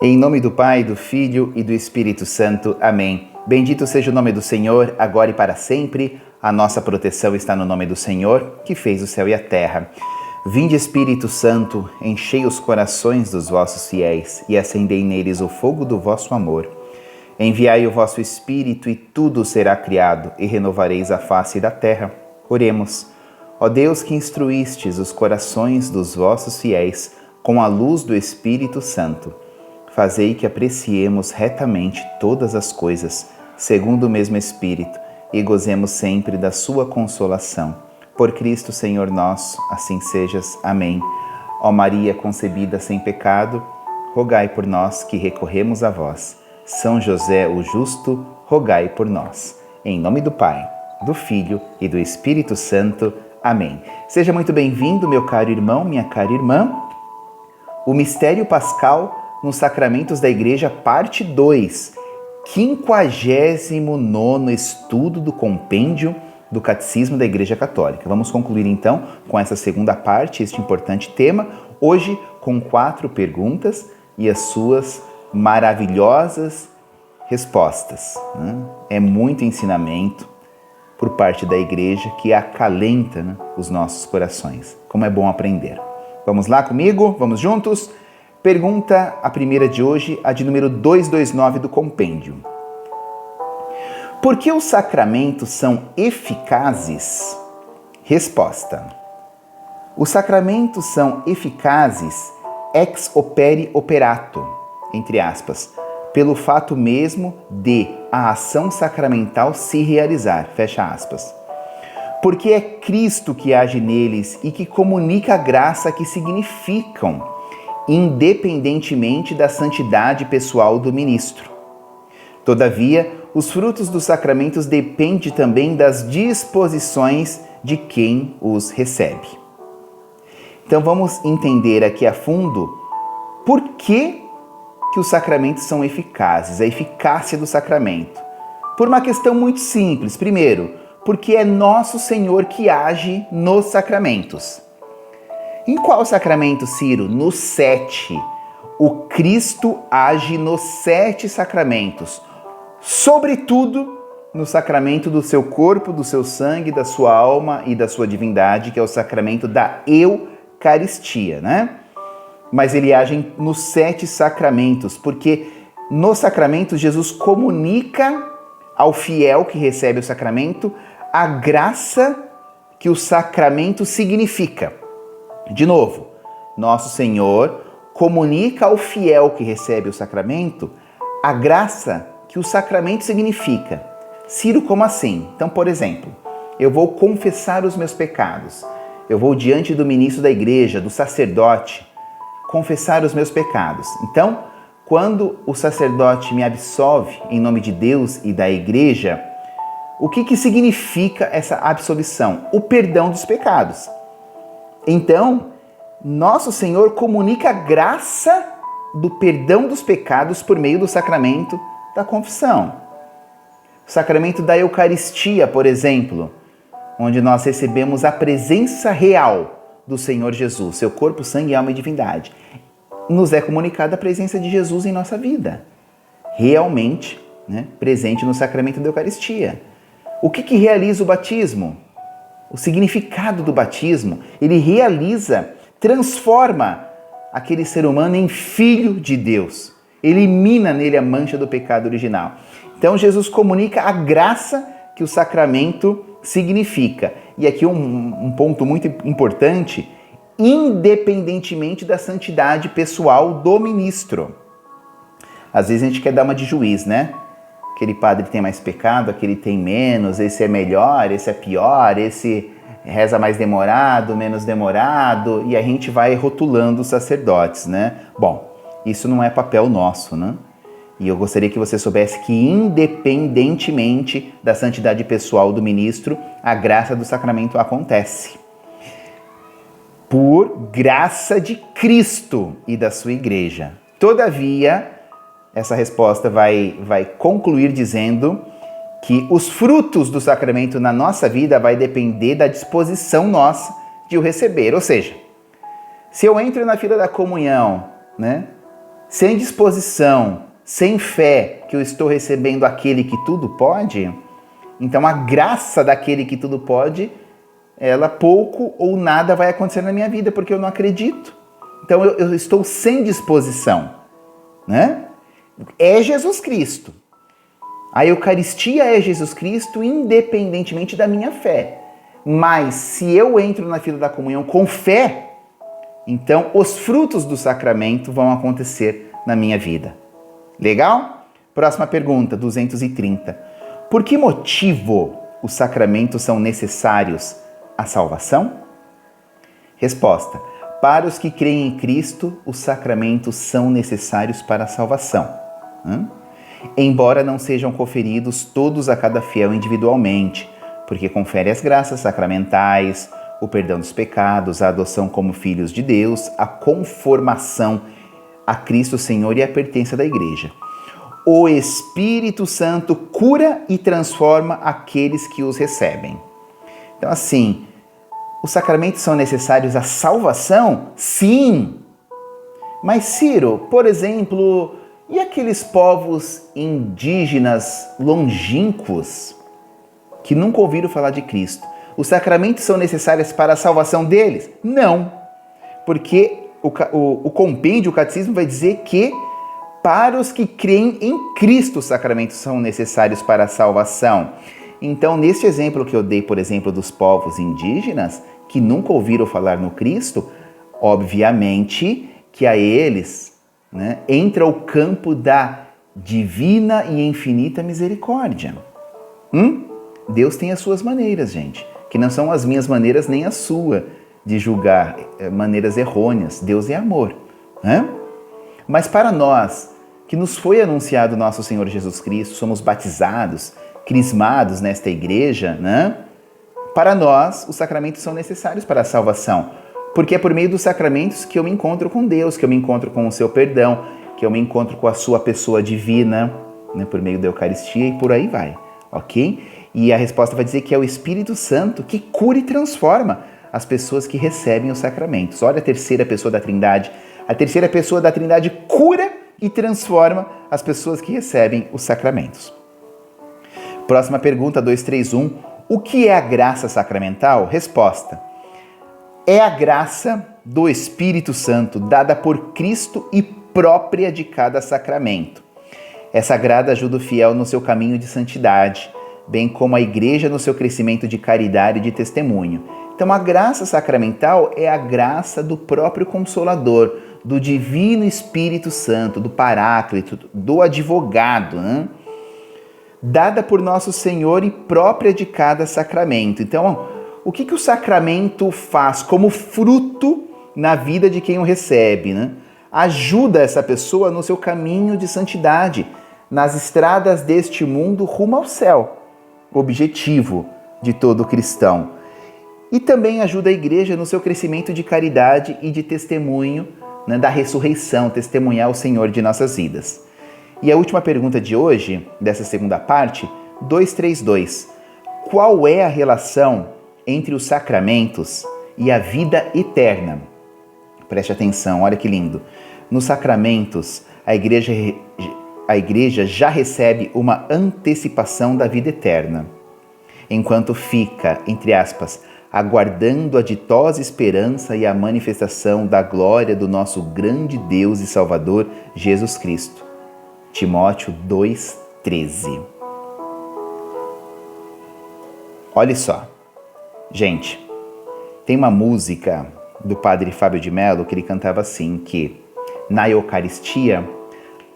Em nome do Pai, do Filho e do Espírito Santo. Amém. Bendito seja o nome do Senhor, agora e para sempre. A nossa proteção está no nome do Senhor, que fez o céu e a terra. Vinde, Espírito Santo, enchei os corações dos vossos fiéis e acendei neles o fogo do vosso amor. Enviai o vosso Espírito e tudo será criado e renovareis a face da terra. Oremos. Ó Deus, que instruístes os corações dos vossos fiéis com a luz do Espírito Santo, fazei que apreciemos retamente todas as coisas, segundo o mesmo Espírito, e gozemos sempre da sua consolação. Por Cristo Senhor nosso, assim sejas. Amém. Ó Maria concebida sem pecado, rogai por nós que recorremos a vós. São José o justo, rogai por nós. Em nome do Pai, do Filho e do Espírito Santo. Amém. Seja muito bem-vindo, meu caro irmão, minha cara irmã. O Mistério Pascal nos Sacramentos da Igreja, parte 2, 59º estudo do compêndio do Catecismo da Igreja Católica. Vamos concluir então com essa segunda parte, este importante tema, hoje com 4 perguntas e as suas maravilhosas respostas. É muito ensinamento por parte da Igreja que acalenta os nossos corações. Como é bom aprender. Vamos lá comigo? Vamos juntos? Pergunta a primeira de hoje, a de número 229 do compêndio. Por que os sacramentos são eficazes? Resposta. Os sacramentos são eficazes ex opere operato, entre aspas, pelo fato mesmo de a ação sacramental se realizar, fecha aspas. Porque é Cristo que age neles e que comunica a graça que significam, independentemente da santidade pessoal do ministro. Todavia, os frutos dos sacramentos dependem também das disposições de quem os recebe. Então vamos entender aqui a fundo por que os sacramentos são eficazes, a eficácia do sacramento. Por uma questão muito simples. Primeiro, porque é nosso Senhor que age nos sacramentos. Em qual sacramento, Ciro? No 7. O Cristo age nos 7 sacramentos. Sobretudo no sacramento do seu corpo, do seu sangue, da sua alma e da sua divindade, que é o sacramento da Eucaristia, né? Mas ele age nos 7 sacramentos, porque nos sacramentos Jesus comunica ao fiel que recebe o sacramento a graça que o sacramento significa. De novo, nosso Senhor comunica ao fiel que recebe o sacramento a graça que o sacramento significa. Ciro, como assim? Então, por exemplo, eu vou confessar os meus pecados. Eu vou diante do ministro da igreja, do sacerdote, confessar os meus pecados. Então, quando o sacerdote me absolve em nome de Deus e da igreja, o que significa essa absolvição? O perdão dos pecados. Então, nosso Senhor comunica a graça do perdão dos pecados por meio do sacramento da confissão. O sacramento da Eucaristia, por exemplo, onde nós recebemos a presença real do Senhor Jesus, seu corpo, sangue, alma e divindade. Nos é comunicada a presença de Jesus em nossa vida, realmente, presente no sacramento da Eucaristia. O que realiza o batismo? O significado do batismo, ele realiza, transforma aquele ser humano em filho de Deus. Elimina nele a mancha do pecado original. Então Jesus comunica a graça que o sacramento significa. E aqui um ponto muito importante, independentemente da santidade pessoal do ministro. Às vezes a gente quer dar uma de juiz, né? Aquele padre tem mais pecado, aquele tem menos, esse é melhor, esse é pior, esse reza mais demorado, menos demorado, e a gente vai rotulando os sacerdotes, né? Bom, isso não é papel nosso, né? E eu gostaria que você soubesse que, independentemente da santidade pessoal do ministro, a graça do sacramento acontece. Por graça de Cristo e da sua igreja. Todavia, essa resposta vai concluir dizendo que os frutos do sacramento na nossa vida vai depender da disposição nossa de o receber. Ou seja, se eu entro na fila da comunhão, né, sem disposição, sem fé que eu estou recebendo aquele que tudo pode, então a graça daquele que tudo pode, ela pouco ou nada vai acontecer na minha vida, porque eu não acredito. Então eu estou sem disposição, né? É Jesus Cristo. A Eucaristia é Jesus Cristo independentemente da minha fé. Mas se eu entro na fila da comunhão com fé, então os frutos do sacramento vão acontecer na minha vida. Legal? Próxima pergunta, 230. Por que motivo os sacramentos são necessários à salvação? Resposta. Para os que creem em Cristo, os sacramentos são necessários para a salvação. Embora não sejam conferidos todos a cada fiel individualmente, porque confere as graças sacramentais, o perdão dos pecados, a adoção como filhos de Deus, a conformação a Cristo Senhor e a pertença da Igreja. O Espírito Santo cura e transforma aqueles que os recebem. Então, assim, os sacramentos são necessários à salvação? Sim! Mas, Ciro, por exemplo, e aqueles povos indígenas longínquos que nunca ouviram falar de Cristo? Os sacramentos são necessários para a salvação deles? Não! Porque o compêndio, o catecismo vai dizer que para os que creem em Cristo os sacramentos são necessários para a salvação. Então, neste exemplo que eu dei, por exemplo, dos povos indígenas, que nunca ouviram falar no Cristo, obviamente que a eles, né, entra o campo da divina e infinita misericórdia. Deus tem as suas maneiras, gente, que não são as minhas maneiras nem a sua de julgar maneiras errôneas. Deus é amor, né? Mas para nós, que nos foi anunciado nosso Senhor Jesus Cristo, somos batizados, crismados nesta igreja, né? Para nós, os sacramentos são necessários para a salvação, porque é por meio dos sacramentos que eu me encontro com Deus, que eu me encontro com o seu perdão, que eu me encontro com a sua pessoa divina, né? Por meio da Eucaristia e por aí vai, ok? E a resposta vai dizer que é o Espírito Santo que cura e transforma as pessoas que recebem os sacramentos. Olha a terceira pessoa da Trindade. A terceira pessoa da Trindade cura e transforma as pessoas que recebem os sacramentos. Próxima pergunta, 231. O que é a graça sacramental? Resposta. É a graça do Espírito Santo, dada por Cristo e própria de cada sacramento. Essa graça ajuda o fiel no seu caminho de santidade, bem como a Igreja no seu crescimento de caridade e de testemunho. Então, a graça sacramental é a graça do próprio Consolador, do Divino Espírito Santo, do Paráclito, do Advogado, né? Dada por Nosso Senhor e própria de cada sacramento. Então, o que o sacramento faz como fruto na vida de quem o recebe, né? Ajuda essa pessoa no seu caminho de santidade, nas estradas deste mundo rumo ao céu, objetivo de todo cristão. E também ajuda a Igreja no seu crescimento de caridade e de testemunho, né, da ressurreição, testemunhar o Senhor de nossas vidas. E a última pergunta de hoje, dessa segunda parte, 232. Qual é a relação entre os sacramentos e a vida eterna? Preste atenção, olha que lindo. Nos sacramentos, a Igreja já recebe uma antecipação da vida eterna, enquanto fica, entre aspas, aguardando a ditosa esperança e a manifestação da glória do nosso grande Deus e Salvador, Jesus Cristo. Timóteo 2,13. Olha só, gente, tem uma música do padre Fábio de Mello que ele cantava assim, que na Eucaristia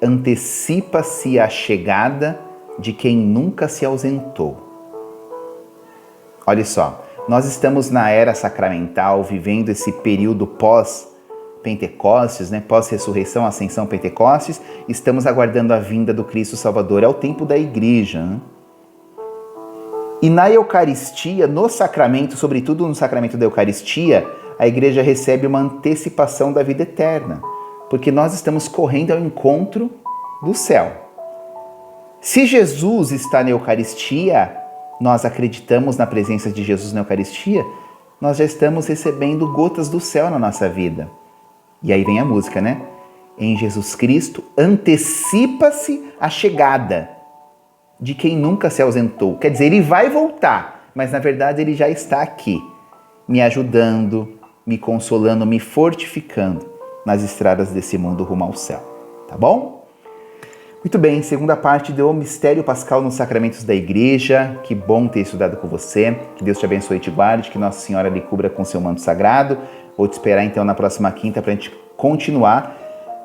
antecipa-se a chegada de quem nunca se ausentou. Olha só, nós estamos na era sacramental, vivendo esse período pós-Pentecostes, né? Pós-ressurreição, ascensão Pentecostes, estamos aguardando a vinda do Cristo Salvador, é o tempo da Igreja, né? E na Eucaristia, no sacramento, sobretudo no sacramento da Eucaristia, a Igreja recebe uma antecipação da vida eterna, porque nós estamos correndo ao encontro do céu. Se Jesus está na Eucaristia, nós acreditamos na presença de Jesus na Eucaristia, nós já estamos recebendo gotas do céu na nossa vida. E aí vem a música, né? em Jesus Cristo antecipa-se a chegada de quem nunca se ausentou. Quer dizer, ele vai voltar, mas na verdade ele já está aqui, me ajudando, me consolando, me fortificando nas estradas desse mundo rumo ao céu. Tá bom? Muito bem, segunda parte do Mistério Pascal nos Sacramentos da Igreja. Que bom ter estudado com você. Que Deus te abençoe e te guarde, que Nossa Senhora lhe cubra com seu manto sagrado. Vou te esperar então na próxima quinta para a gente continuar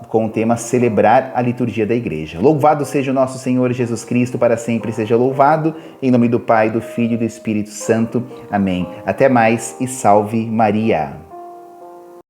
com o tema Celebrar a Liturgia da Igreja. Louvado seja o nosso Senhor Jesus Cristo, para sempre seja louvado. Em nome do Pai, do Filho e do Espírito Santo. Amém. Até mais e salve Maria.